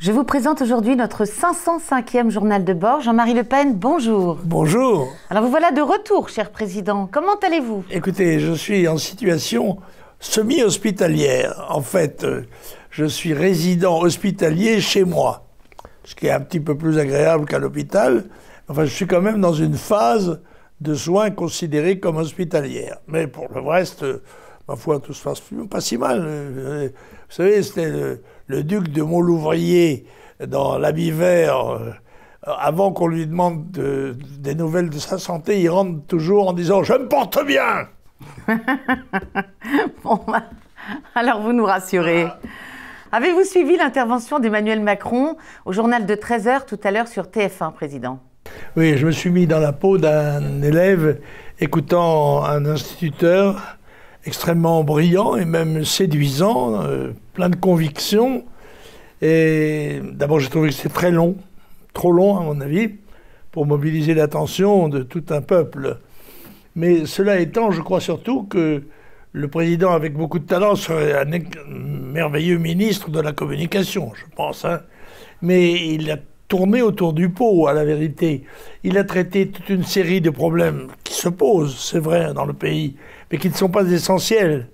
Je vous présente aujourd'hui notre 505e journal de bord. Jean-Marie Le Pen, bonjour. Bonjour. Alors vous voilà de retour, cher président. Comment allez-vous? Écoutez, je suis en situation semi-hospitalière. En fait, je suis résident hospitalier chez moi, ce qui est un petit peu plus agréable qu'à l'hôpital. Enfin, je suis quand même dans une phase de soins considérée comme hospitalière. Mais pour le reste, ma foi, tout se passe pas si mal. Vous savez, c'était le duc de Montlouvrier dans l'habit vert. Avant qu'on lui demande des nouvelles de sa santé, il rentre toujours en disant « Je me porte bien !» Bon, alors vous nous rassurez. Avez-vous suivi l'intervention d'Emmanuel Macron au journal de 13h tout à l'heure sur TF1, président? Oui, je me suis mis dans la peau d'un élève écoutant un instituteur extrêmement brillant et même séduisant, plein de convictions. Et d'abord, j'ai trouvé que c'était très long, trop long à mon avis, pour mobiliser l'attention de tout un peuple. Mais cela étant, je crois surtout que le président, avec beaucoup de talent, serait un merveilleux ministre de la communication, je pense. Hein. Mais il a tourné autour du pot, à la vérité. Il a traité toute une série de problèmes qui se posent, c'est vrai, dans le pays, mais qui ne sont pas essentiels.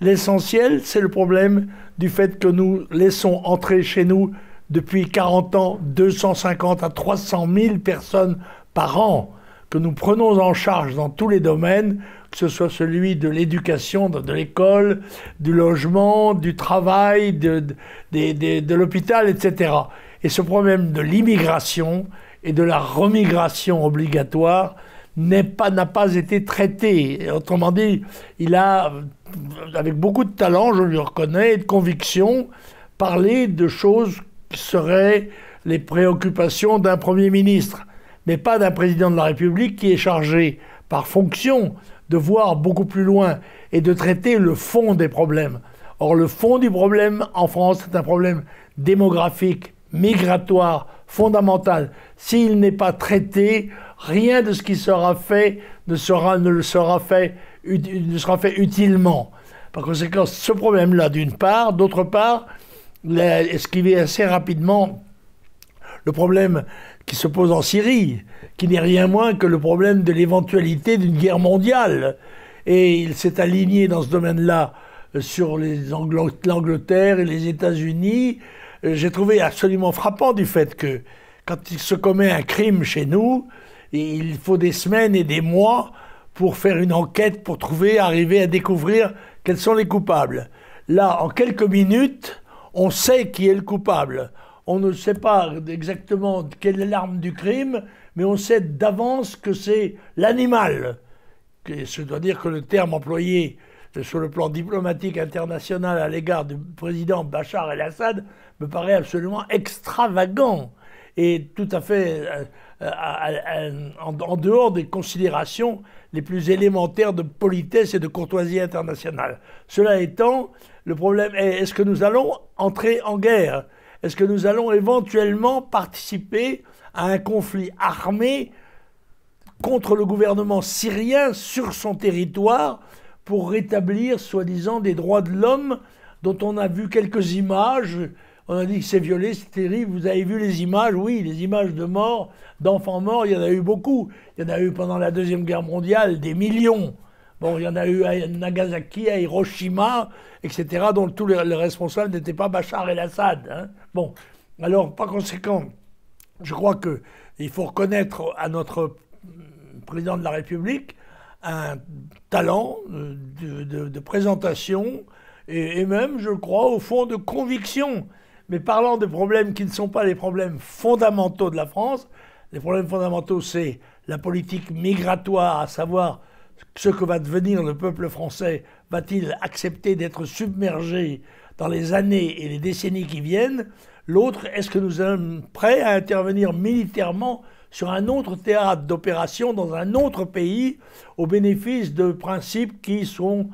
L'essentiel, c'est le problème du fait que nous laissons entrer chez nous, depuis 40 ans, 250 à 300 000 personnes par an, que nous prenons en charge dans tous les domaines, que ce soit celui de l'éducation, de l'école, du logement, du travail, de l'hôpital, etc. Et ce problème de l'immigration et de la remigration obligatoire n'a pas été traité. Et autrement dit, il a, avec beaucoup de talent, je lui reconnais, et de conviction, parlé de choses qui seraient les préoccupations d'un Premier ministre, mais pas d'un président de la République qui est chargé par fonction de voir beaucoup plus loin et de traiter le fond des problèmes. Or, le fond du problème en France, c'est un problème démographique, migratoire, fondamental. S'il n'est pas traité, rien de ce qui sera fait ne sera fait utilement. Par conséquent, ce problème-là, d'une part. D'autre part, il a esquivé assez rapidement le problème qui se pose en Syrie, qui n'est rien moins que le problème de l'éventualité d'une guerre mondiale. Et il s'est aligné dans ce domaine-là sur l'Angleterre et les États-Unis. J'ai trouvé absolument frappant du fait que quand il se commet un crime chez nous, il faut des semaines et des mois pour faire une enquête, pour arriver à découvrir quels sont les coupables. Là, en quelques minutes, on sait qui est le coupable. On ne sait pas exactement quelle est l'arme du crime, mais on sait d'avance que c'est l'animal. Je dois dire que le terme employé sur le plan diplomatique international à l'égard du président Bachar el-Assad me paraît absolument extravagant et tout à fait en dehors des considérations les plus élémentaires de politesse et de courtoisie internationale. Cela étant, le problème est, est-ce que nous allons entrer en guerre ? Est-ce que nous allons éventuellement participer à un conflit armé contre le gouvernement syrien sur son territoire pour rétablir, soi-disant, des droits de l'homme dont on a vu quelques images? On a dit que c'est violé, c'est terrible. Vous avez vu les images? Oui, les images de morts, d'enfants morts, il y en a eu beaucoup. Il y en a eu pendant la Deuxième Guerre mondiale, des millions. Bon, il y en a eu à Nagasaki, à Hiroshima, etc., dont tous les responsables n'étaient pas Bachar el-Assad. Hein. Bon, alors, par conséquent, je crois qu'il faut reconnaître à notre président de la République un talent de présentation et même, je crois, au fond, de conviction. Mais parlant de problèmes qui ne sont pas les problèmes fondamentaux de la France, les problèmes fondamentaux, c'est la politique migratoire, à savoir ce que va devenir le peuple français. Va-t-il accepter d'être submergé dans les années et les décennies qui viennent? L'autre, est-ce que nous sommes prêts à intervenir militairement sur un autre théâtre d'opération dans un autre pays au bénéfice de principes qui sont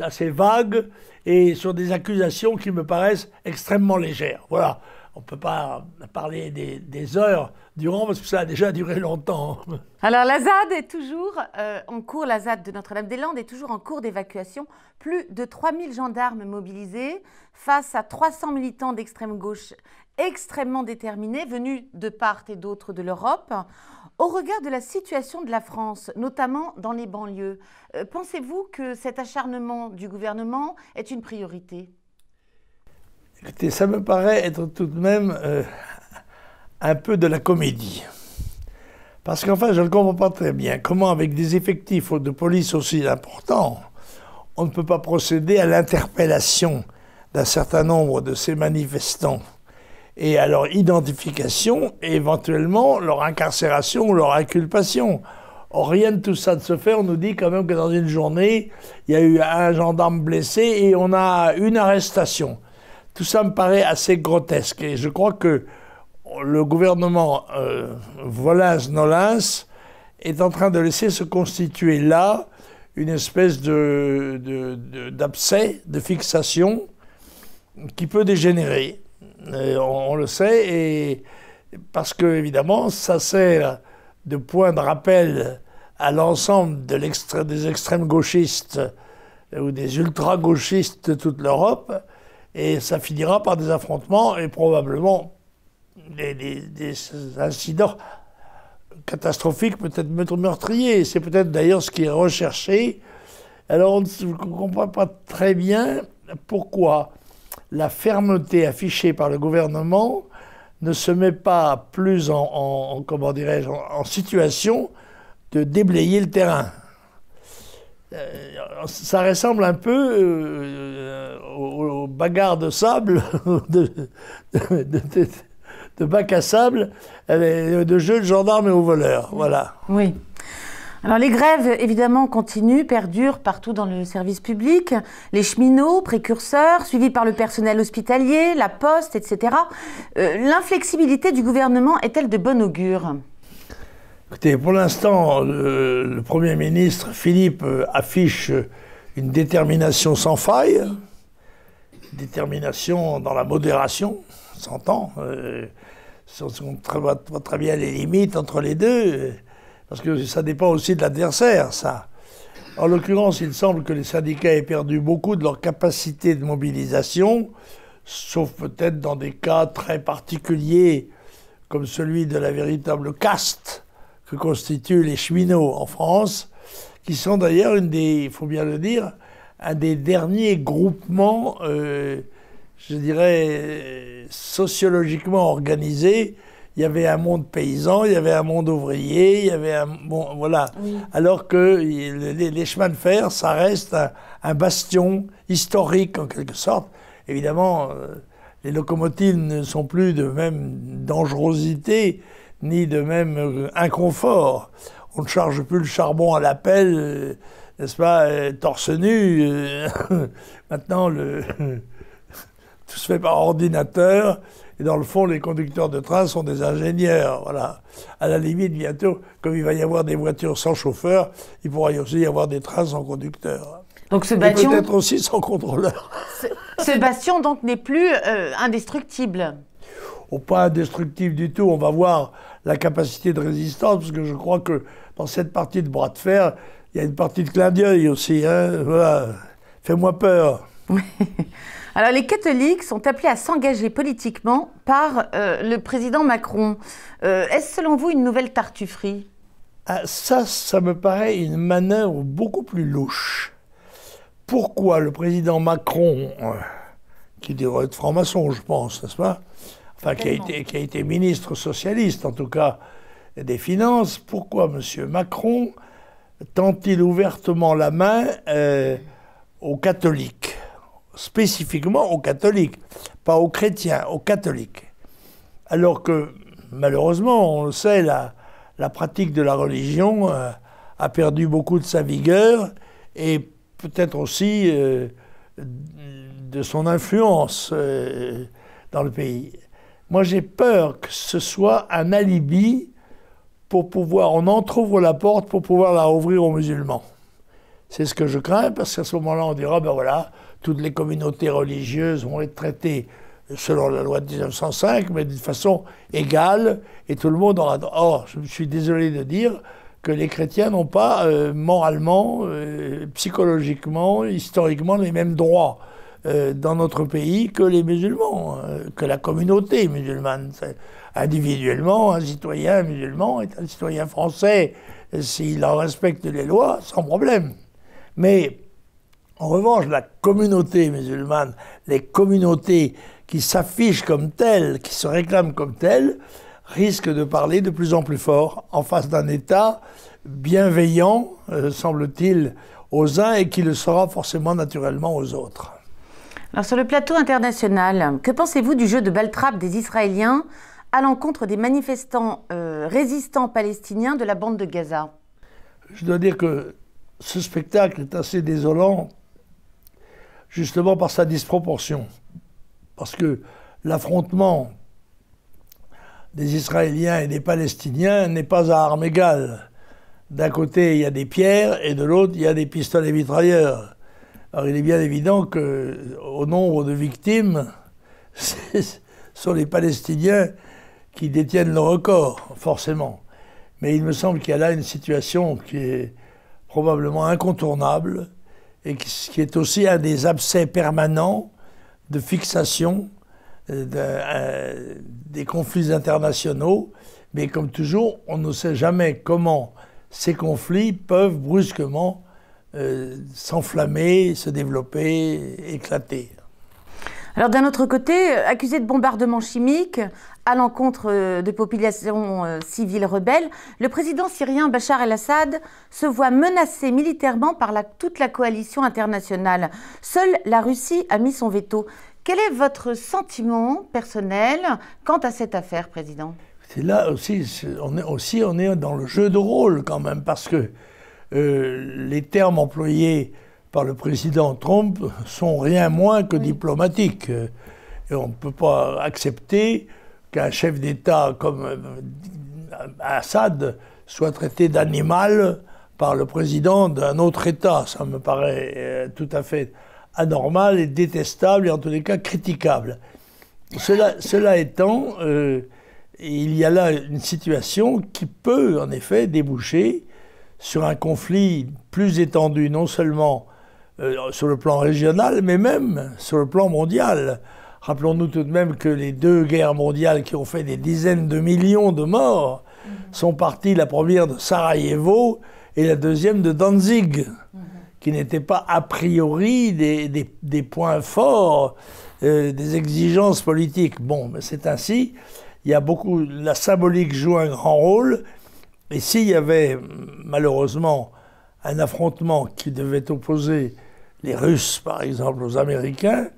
assez vagues et sur des accusations qui me paraissent extrêmement légères. Voilà, on ne peut pas parler des heures durant parce que ça a déjà duré longtemps. Alors la ZAD est toujours en cours, la ZAD de Notre-Dame-des-Landes est toujours en cours d'évacuation. Plus de 3000 gendarmes mobilisés face à 300 militants d'extrême gauche extrêmement déterminés, venus de part et d'autre de l'Europe. Au regard de la situation de la France, notamment dans les banlieues, pensez-vous que cet acharnement du gouvernement est une priorité? Écoutez, ça me paraît être tout de même un peu de la comédie. Parce qu'enfin, je ne comprends pas très bien comment, avec des effectifs de police aussi importants, on ne peut pas procéder à l'interpellation d'un certain nombre de ces manifestants et à leur identification et éventuellement leur incarcération ou leur inculpation. Or, rien de tout ça ne se fait. On nous dit quand même que dans une journée, il y a eu un gendarme blessé et on a une arrestation. Tout ça me paraît assez grotesque et je crois que le gouvernement Volins-Nolins est en train de laisser se constituer là une espèce d'abcès, de fixation qui peut dégénérer. On le sait, et parce que, évidemment, ça sert de point de rappel à l'ensemble des extrêmes gauchistes ou des ultra-gauchistes de toute l'Europe, et ça finira par des affrontements et probablement des incidents catastrophiques, peut-être meurtriers. C'est peut-être d'ailleurs ce qui est recherché. Alors on ne comprend pas très bien pourquoi la fermeté affichée par le gouvernement ne se met pas plus comment dirais-je, en situation de déblayer le terrain. Ça ressemble un peu aux bagarres de sable, de bac à sable, de jeux de gendarmes et aux voleurs. Voilà. Oui. Alors les grèves, évidemment, continuent, perdurent partout dans le service public. Les cheminots, précurseurs, suivis par le personnel hospitalier, la poste, etc. L'inflexibilité du gouvernement est-elle de bon augure? Écoutez, pour l'instant, le Premier ministre, Philippe, affiche une détermination sans faille, détermination dans la modération, on s'entend. On voit très bien les limites entre les deux. Parce que ça dépend aussi de l'adversaire, ça. En l'occurrence, il semble que les syndicats aient perdu beaucoup de leur capacité de mobilisation, sauf peut-être dans des cas très particuliers, comme celui de la véritable caste que constituent les cheminots en France, qui sont d'ailleurs il faut bien le dire, un des derniers groupements, je dirais, sociologiquement organisés. Il y avait un monde paysan, il y avait un monde ouvrier, il y avait un monde... Voilà. Oui. Alors que les chemins de fer, ça reste un bastion historique, en quelque sorte. Évidemment, les locomotives ne sont plus de même dangerosité, ni de même inconfort. On ne charge plus le charbon à la pelle, n'est-ce pas, torse nu. Maintenant, tout se fait par ordinateur. Et dans le fond, les conducteurs de train sont des ingénieurs. Voilà. À la limite, bientôt, comme il va y avoir des voitures sans chauffeur, il pourra aussi y avoir des trains sans conducteur. Donc ce bastion... peut-être aussi sans contrôleur. Ce bastion, donc, n'est plus indestructible. Oh, pas indestructible du tout. On va voir la capacité de résistance, parce que je crois que dans cette partie de bras de fer, il y a une partie de clin d'œil aussi. Hein. Voilà. Fais-moi peur. Alors, les catholiques sont appelés à s'engager politiquement par le président Macron. Est-ce, selon vous, une nouvelle tartufferie? Ça me paraît une manœuvre beaucoup plus louche. Pourquoi le président Macron, qui devrait être franc-maçon, je pense, n'est-ce pas? Enfin, qui a été ministre socialiste, en tout cas, des Finances, pourquoi M. Macron tend-il ouvertement la main aux catholiques? Spécifiquement aux catholiques, pas aux chrétiens, aux catholiques. Alors que, malheureusement, on le sait, la pratique de la religion a perdu beaucoup de sa vigueur et peut-être aussi de son influence dans le pays. Moi, j'ai peur que ce soit un alibi pour pouvoir, on entrouvre la porte pour pouvoir la rouvrir aux musulmans. C'est ce que je crains, parce qu'à ce moment-là, on dira, ben voilà, toutes les communautés religieuses vont être traitées selon la loi de 1905, mais d'une façon égale, et tout le monde aura... Or, je suis désolé de dire que les chrétiens n'ont pas moralement, psychologiquement, historiquement les mêmes droits dans notre pays que les musulmans, que la communauté musulmane. Individuellement, un citoyen musulman est un citoyen français s'il en respecte les lois, sans problème. Mais en revanche, la communauté musulmane, les communautés qui s'affichent comme telles, qui se réclament comme telles, risquent de parler de plus en plus fort en face d'un État bienveillant, semble-t-il, aux uns et qui le sera forcément naturellement aux autres. Alors sur le plateau international, que pensez-vous du jeu de balle-trappe des Israéliens à l'encontre des manifestants résistants palestiniens de la bande de Gaza? Je dois dire que ce spectacle est assez désolant, justement par sa disproportion. Parce que l'affrontement des Israéliens et des Palestiniens n'est pas à armes égales. D'un côté, il y a des pierres, et de l'autre, il y a des pistolets mitrailleurs. Alors, il est bien évident qu'au nombre de victimes, ce sont les Palestiniens qui détiennent le record, forcément. Mais il me semble qu'il y a là une situation qui est probablement incontournable et qui est aussi un des abcès permanents de fixation des conflits internationaux. Mais comme toujours, on ne sait jamais comment ces conflits peuvent brusquement s'enflammer, se développer, éclater. Alors d'un autre côté, accusé de bombardement chimique à l'encontre de populations civiles rebelles, le président syrien Bachar el-Assad se voit menacé militairement par toute la coalition internationale. Seule la Russie a mis son veto. Quel est votre sentiment personnel quant à cette affaire, Président? C'est là aussi, on est dans le jeu de rôle quand même, parce que les termes employés par le président Trump sont rien moins que diplomatiques. Et on ne peut pas accepter qu'un chef d'État comme Assad soit traité d'animal par le président d'un autre État. Ça me paraît tout à fait anormal et détestable, et en tous les cas critiquable. Cela étant, il y a là une situation qui peut en effet déboucher sur un conflit plus étendu, non seulement sur le plan régional, mais même sur le plan mondial. Rappelons-nous tout de même que les deux guerres mondiales qui ont fait des dizaines de millions de morts sont parties, la première de Sarajevo et la deuxième de Danzig, qui n'étaient pas a priori des points forts, des exigences politiques. Bon, mais c'est ainsi. Il y a beaucoup, la symbolique joue un grand rôle. Et s'il y avait malheureusement un affrontement qui devait opposer les Russes, par exemple, aux Américains,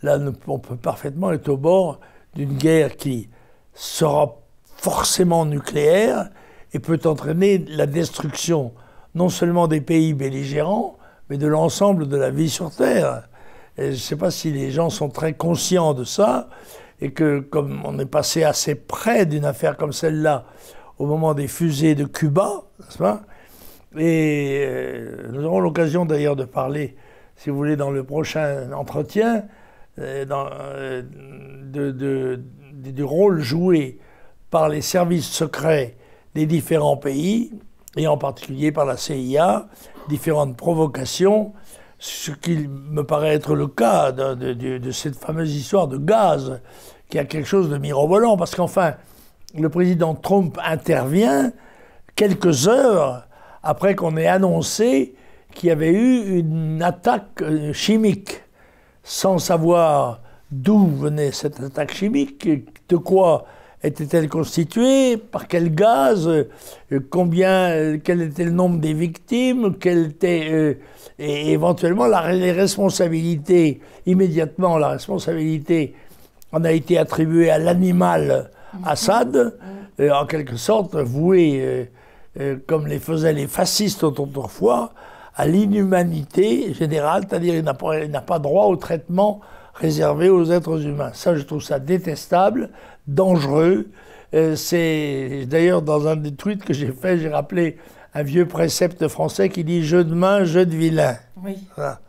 là, on peut parfaitement être au bord d'une guerre qui sera forcément nucléaire et peut entraîner la destruction non seulement des pays belligérants, mais de l'ensemble de la vie sur Terre. Et je ne sais pas si les gens sont très conscients de ça, et que comme on est passé assez près d'une affaire comme celle-là, au moment des fusées de Cuba, n'est-ce pas? Et nous aurons l'occasion d'ailleurs de parler, si vous voulez, dans le prochain entretien, du rôle joué par les services secrets des différents pays, et en particulier par la CIA, différentes provocations, ce qui me paraît être le cas de cette fameuse histoire de gaz, qui a quelque chose de mirobolant, parce qu'enfin, le président Trump intervient quelques heures après qu'on ait annoncé qu'il y avait eu une attaque chimique, sans savoir d'où venait cette attaque chimique, de quoi était-elle constituée, par quel gaz, quel était le nombre des victimes, et éventuellement les responsabilités, immédiatement la responsabilité en a été attribuée à l'animal Assad, en quelque sorte voué, comme les faisaient les fascistes autrefois, à l'inhumanité générale, c'est-à-dire il n'a pas droit au traitement réservé aux êtres humains. Ça, je trouve ça détestable, dangereux. C'est d'ailleurs dans un des tweets que j'ai fait, j'ai rappelé un vieux précepte français qui dit « jeu de main, jeu de vilain ». Oui. Voilà.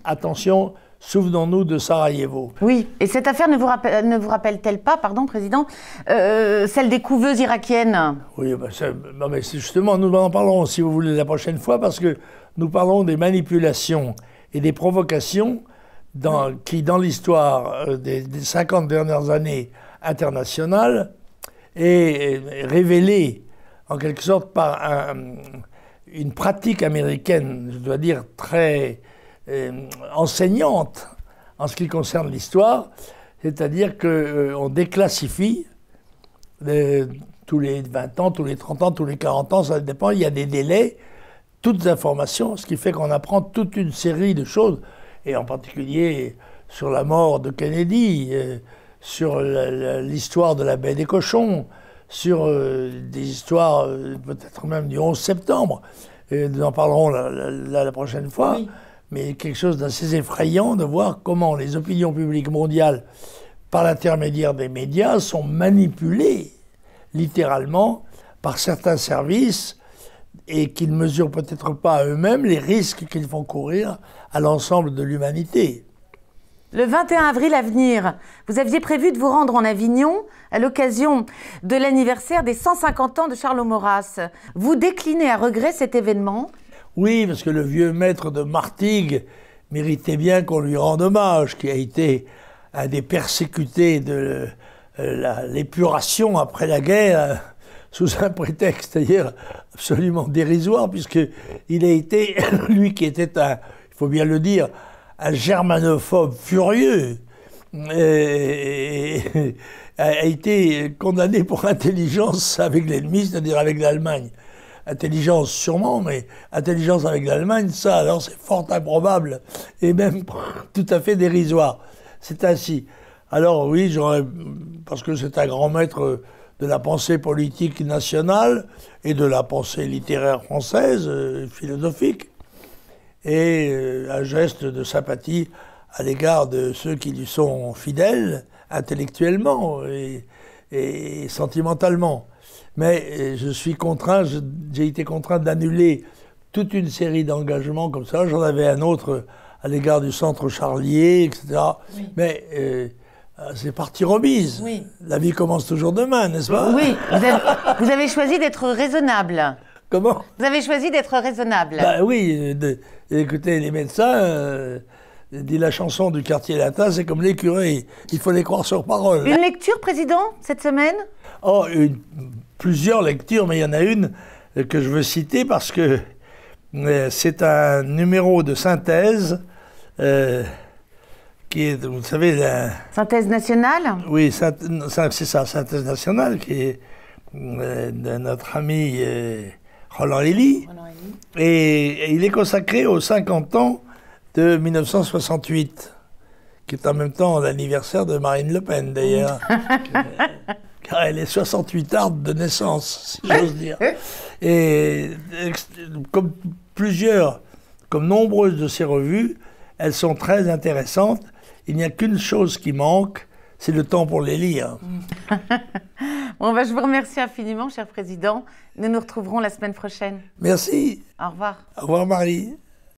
Attention, souvenons-nous de Sarajevo. Oui, et cette affaire ne vous rappelle-t-elle pas, pardon, Président, celle des couveuses irakiennes? Oui, mais justement, nous en parlerons, si vous voulez, la prochaine fois, parce que nous parlons des manipulations et des provocations qui, dans l'histoire des 50 dernières années internationales, est révélé en quelque sorte par une pratique américaine, je dois dire, très enseignante en ce qui concerne l'histoire, c'est-à-dire qu'on déclassifie tous les 20 ans, tous les 30 ans, tous les 40 ans, ça dépend, il y a des délais, toutes les informations, ce qui fait qu'on apprend toute une série de choses, et en particulier sur la mort de Kennedy, sur l'histoire de la baie des cochons, sur des histoires peut-être même du 11 septembre. Et nous en parlerons la prochaine fois. Oui. Mais quelque chose d'assez effrayant de voir comment les opinions publiques mondiales, par l'intermédiaire des médias, sont manipulées littéralement par certains services et qu'ils ne mesurent peut-être pas eux-mêmes les risques qu'ils font courir à l'ensemble de l'humanité. Le 21 avril à venir, vous aviez prévu de vous rendre en Avignon à l'occasion de l'anniversaire des 150 ans de Charles Maurras. Vous déclinez à regret cet événement? Oui, parce que le vieux maître de Martigues méritait bien qu'on lui rende hommage, qui a été un des persécutés de l'épuration après la guerre, sous un prétexte d'ailleurs absolument dérisoire, puisqu'il a été, lui qui était il faut bien le dire, un germanophobe furieux, a été condamné pour intelligence avec l'ennemi, c'est-à-dire avec l'Allemagne. Intelligence sûrement, mais intelligence avec l'Allemagne, ça, alors c'est fort improbable, et même tout à fait dérisoire. C'est ainsi. Alors oui, parce que c'est un grand maître de la pensée politique nationale et de la pensée littéraire française, philosophique, et un geste de sympathie à l'égard de ceux qui lui sont fidèles, intellectuellement et sentimentalement. Mais je suis contraint, j'ai été contraint d'annuler toute une série d'engagements comme ça. J'en avais un autre à l'égard du centre Charlier, etc. Oui. Mais c'est partie remise. Oui. La vie commence toujours demain, n'est-ce pas? Oui, vous avez choisi d'être raisonnable. Comment? Vous avez choisi d'être raisonnable. Bah oui, écoutez, les médecins, dit la chanson du quartier latin, c'est comme les curés, il faut les croire sur parole. Une lecture, Président, cette semaine? Oh, plusieurs lectures, mais il y en a une que je veux citer parce que c'est un numéro de synthèse qui est, vous savez... Synthèse nationale? Oui, c'est ça, synthèse nationale, qui est de notre ami Roland Hély. Et il est consacré aux 50 ans de 1968, qui est en même temps l'anniversaire de Marine Le Pen, d'ailleurs. Car elle est 68arde de naissance, si j'ose dire. Et comme nombreuses de ces revues, elles sont très intéressantes. Il n'y a qu'une chose qui manque, c'est le temps pour les lire. Bon, je vous remercie infiniment, cher Président. Nous nous retrouverons la semaine prochaine. Merci. Au revoir. Au revoir, Marie.